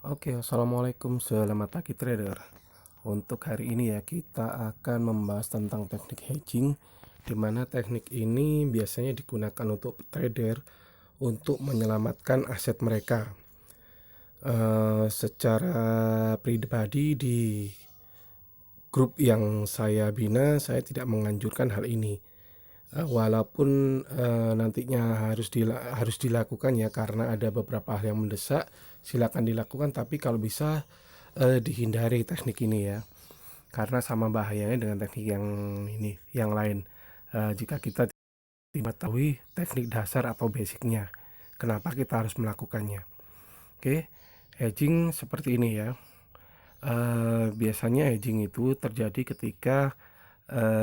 Oke, assalamualaikum, selamat pagi trader. Untuk hari ini ya, kita akan membahas tentang teknik hedging, di mana teknik ini biasanya digunakan untuk trader untuk menyelamatkan aset mereka. Secara pribadi di grup yang saya bina, saya tidak menganjurkan hal ini. Walaupun nantinya harus dilakukan ya, karena ada beberapa hal yang mendesak, silakan dilakukan. Tapi kalau bisa dihindari teknik ini ya, karena sama bahayanya dengan teknik yang lain. Jika kita tidak mengetahui teknik dasar atau basicnya, kenapa kita harus melakukannya? Oke, hedging seperti ini ya. Biasanya hedging itu terjadi ketika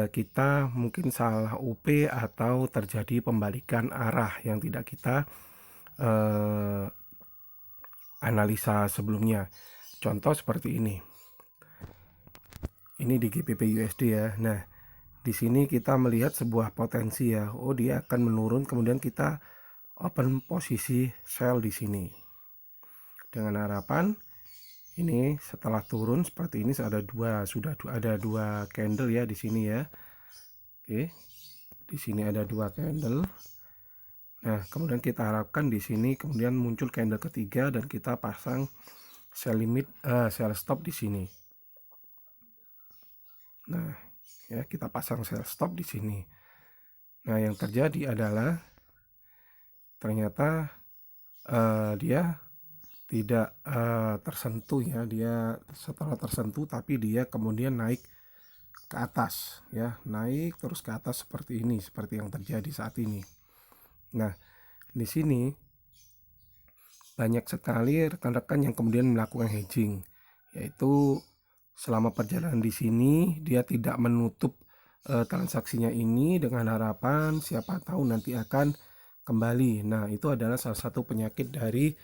kita mungkin salah UP atau terjadi pembalikan arah yang tidak kita eh, analisa sebelumnya. Contoh seperti ini. Ini di GBP USD ya. Nah, di sini kita melihat sebuah potensi ya. Oh, dia akan menurun, kemudian kita open posisi sell di sini. Dengan harapan ini setelah turun seperti ini sudah ada dua candle ya di sini ya. Oke. Di sini ada dua candle. Nah, kemudian kita harapkan di sini kemudian muncul candle ketiga dan kita pasang sell stop di sini. Nah, ya kita pasang sell stop di sini. Nah, yang terjadi adalah ternyata dia tidak tersentuh ya. Dia setelah tersentuh tapi dia kemudian naik ke atas ya, naik terus ke atas seperti ini, seperti yang terjadi saat ini. Nah, di sini banyak sekali rekan-rekan yang kemudian melakukan hedging, yaitu selama perjalanan di sini dia tidak menutup transaksinya ini dengan harapan siapa tahu nanti akan kembali. Nah, itu adalah salah satu penyakit dari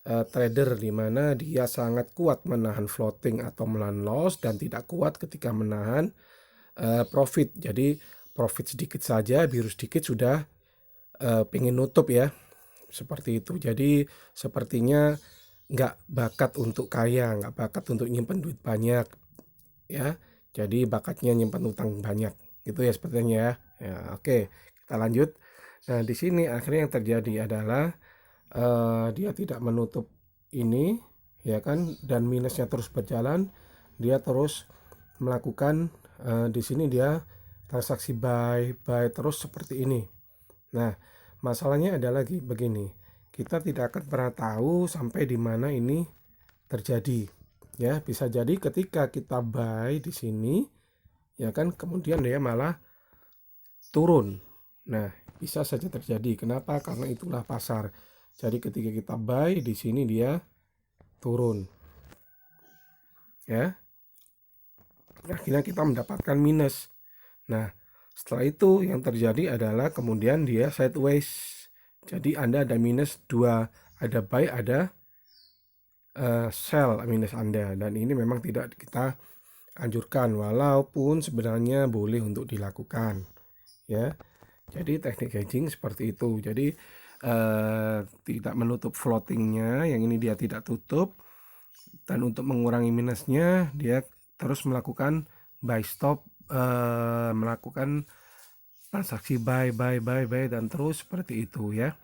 trader, di mana dia sangat kuat menahan floating atau menahan loss dan tidak kuat ketika menahan profit. Jadi profit sedikit saja, biru sedikit sudah pengen nutup ya, seperti itu. Jadi sepertinya nggak bakat untuk kaya, nggak bakat untuk nyimpen duit banyak ya. Jadi bakatnya nyimpen utang banyak gitu ya sepertinya ya. Ya, oke, kita lanjut. Nah, di sini akhirnya yang terjadi adalah dia tidak menutup ini ya kan, dan minusnya terus berjalan. Dia terus melakukan di sini dia transaksi buy buy terus seperti ini. Nah, masalahnya ada lagi begini. Kita tidak akan pernah tahu sampai di mana ini terjadi. Ya, bisa jadi ketika kita buy di sini, ya kan, kemudian dia malah turun. Nah, bisa saja terjadi. Kenapa? Karena itulah pasar. Jadi ketika kita buy di sini dia turun. Ya, akhirnya kita mendapatkan minus. Nah, setelah itu yang terjadi adalah kemudian dia sideways. Jadi Anda ada minus dua, ada buy, ada sell minus Anda, dan ini memang tidak kita anjurkan walaupun sebenarnya boleh untuk dilakukan ya. Jadi teknik hedging seperti itu. Jadi tidak menutup floatingnya, yang ini dia tidak tutup, dan untuk mengurangi minusnya dia terus melakukan buy stop, melakukan transaksi buy dan terus seperti itu ya,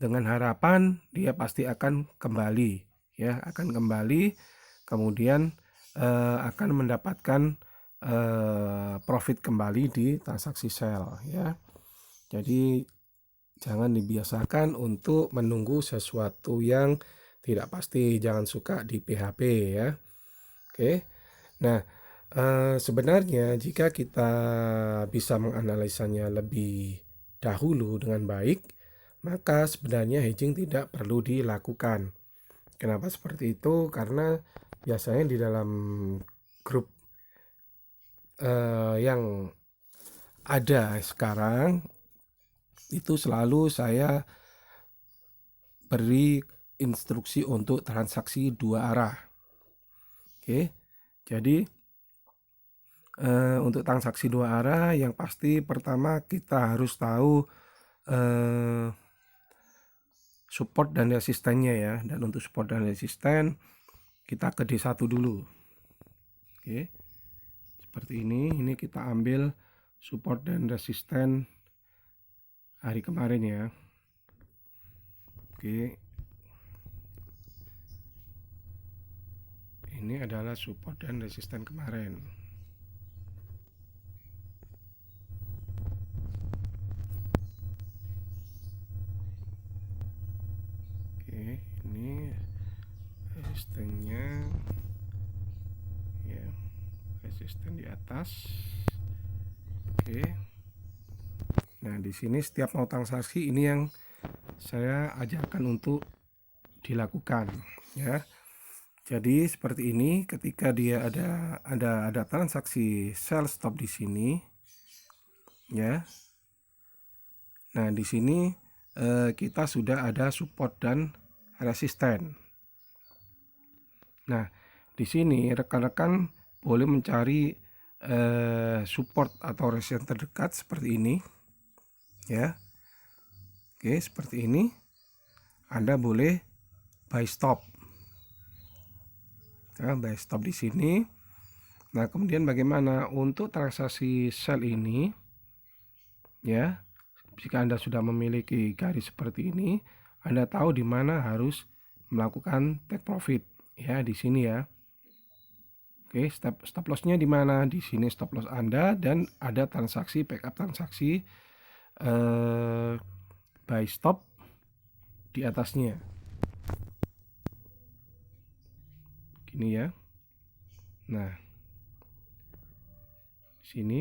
dengan harapan dia pasti akan kembali ya, akan kembali kemudian akan mendapatkan profit kembali di transaksi sell ya. Jadi jangan dibiasakan untuk menunggu sesuatu yang tidak pasti, jangan suka di PHP ya. Oke. Nah, sebenarnya jika kita bisa menganalisanya lebih dahulu dengan baik, maka sebenarnya hedging tidak perlu dilakukan. Kenapa seperti itu? Karena biasanya di dalam grup yang ada sekarang itu selalu saya beri instruksi untuk transaksi dua arah. Oke, jadi untuk transaksi dua arah yang pasti pertama kita harus tahu support dan resistennya ya. Dan untuk support dan resisten kita ke D1 dulu. Oke. Seperti ini kita ambil support dan resisten hari kemarin ya. Oke. Ini adalah support dan resisten kemarin. Oke, ini resistennya ya, resisten di atas. Oke. Nah, di sini setiap mau transaksi ini yang saya ajarkan untuk dilakukan ya. Jadi seperti ini, ketika dia ada transaksi sell stop di sini ya. Nah, di sini kita sudah ada support dan resisten. Nah, di sini rekan-rekan boleh mencari support atau resisten terdekat seperti ini ya. Oke, seperti ini. Anda boleh buy stop. Nah, buy stop di sini. Nah, kemudian bagaimana untuk transaksi sell ini ya? Jika Anda sudah memiliki garis seperti ini, Anda tahu di mana harus melakukan take profit ya, di sini ya. Oke, stop lossnya di mana? Di sini stop loss Anda, dan ada transaksi backup transaksi buy stop di atasnya. Gini ya. Nah, di sini.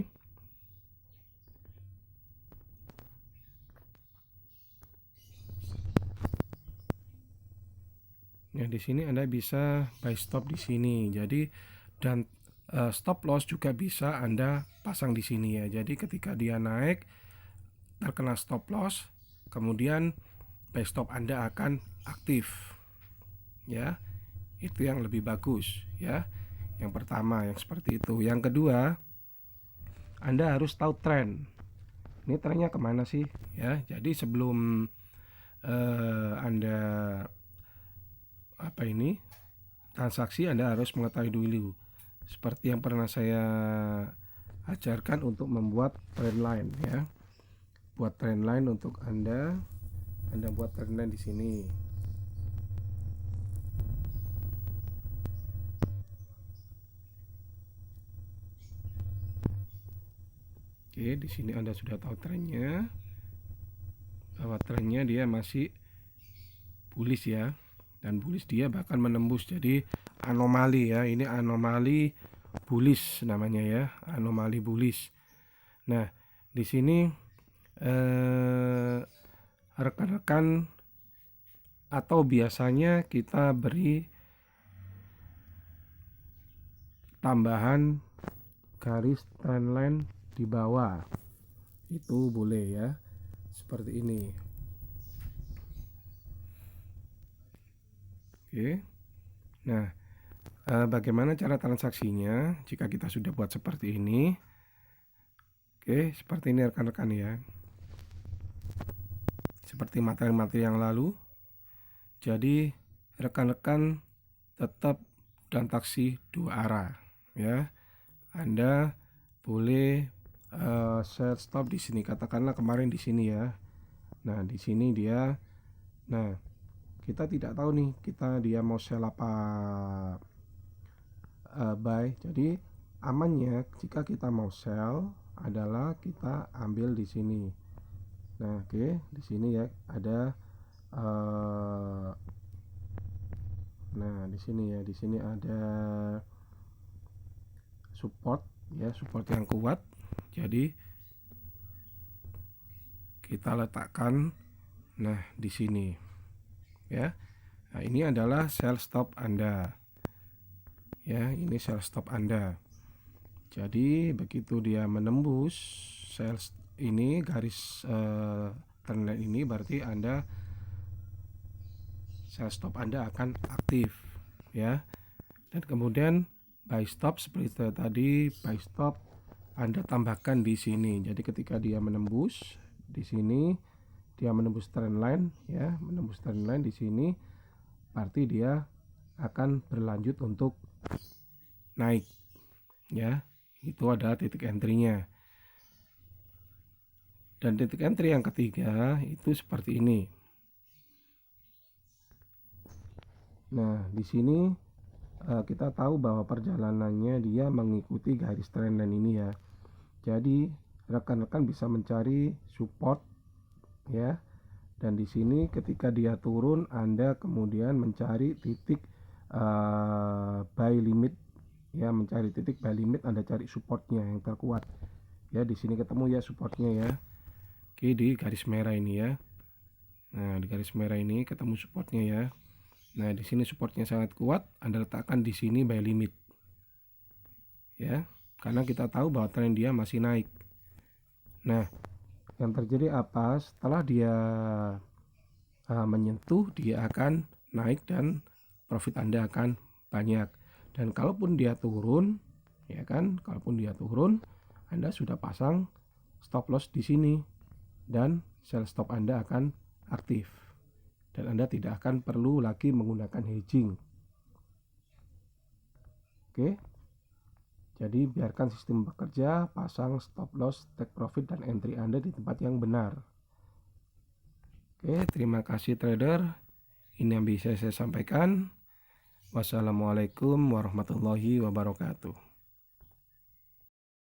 Ya, di sini Anda bisa buy stop di sini. Jadi dan stop loss juga bisa Anda pasang di sini ya. Jadi ketika dia naik terkena stop loss, kemudian buy stop Anda akan aktif. Ya. Itu yang lebih bagus ya. Yang pertama yang seperti itu. Yang kedua, Anda harus tahu tren. Ini trennya kemana sih ya. Jadi sebelum Anda transaksi, Anda harus mengetahui dulu, seperti yang pernah saya ajarkan untuk membuat trend line ya. Buat trend line untuk Anda buat trend line di sini. Oke, di sini Anda sudah tahu trennya, bahwa trennya dia masih bullish ya, dan bullish dia bahkan menembus, jadi anomali ya. Ini anomali bullish namanya ya, anomali bullish. Nah, di sini rekan-rekan atau biasanya kita beri tambahan garis trendline di bawah, itu boleh ya, seperti ini. Oke. Nah, bagaimana cara transaksinya jika kita sudah buat seperti ini? Oke, seperti ini rekan-rekan ya. Seperti materi-materi yang lalu. Jadi rekan-rekan tetap transaksi dua arah ya. Anda boleh set stop di sini, katakanlah kemarin di sini ya. Nah, di sini dia. Nah, kita tidak tahu nih dia mau sell apa buy. Jadi amannya jika kita mau sell adalah kita ambil di sini. Nah, oke, di sini ya ada nah, di sini ada support ya, support yang kuat. Jadi kita letakkan di sini ya. Nah, ini adalah sell stop Anda ya, ini sell stop Anda. Jadi begitu dia menembus sell ini, garis trendline ini, berarti Anda sell stop Anda akan aktif ya. Dan kemudian buy stop seperti tadi, buy stop Anda tambahkan di sini. Jadi ketika dia menembus di sini, dia menembus trendline ya, menembus trendline di sini, berarti dia akan berlanjut untuk naik ya. Itu ada titik entry-nya. Dan titik entry yang ketiga itu seperti ini. Nah, di sini kita tahu bahwa perjalanannya dia mengikuti garis trendline ini ya. Jadi rekan-rekan bisa mencari support ya. Dan di sini ketika dia turun, Anda kemudian mencari titik buy limit ya, mencari titik buy limit, Anda cari supportnya yang terkuat ya. Di sini ketemu ya supportnya ya. Oke, di garis merah ini ya. Nah, di garis merah ini ketemu supportnya ya. Nah, di sini supportnya sangat kuat, Anda letakkan di sini buy limit ya, karena kita tahu bahwa tren dia masih naik. Nah, yang terjadi apa? Setelah dia menyentuh, dia akan naik dan profit Anda akan banyak. Dan kalaupun dia turun, ya kan, kalaupun dia turun, Anda sudah pasang stop loss di sini dan sell stop Anda akan aktif. Dan Anda tidak akan perlu lagi menggunakan hedging. Oke. Jadi biarkan sistem bekerja, pasang stop loss, take profit dan entry Anda di tempat yang benar. Oke, terima kasih trader. Ini yang bisa saya sampaikan. Wassalamualaikum warahmatullahi wabarakatuh.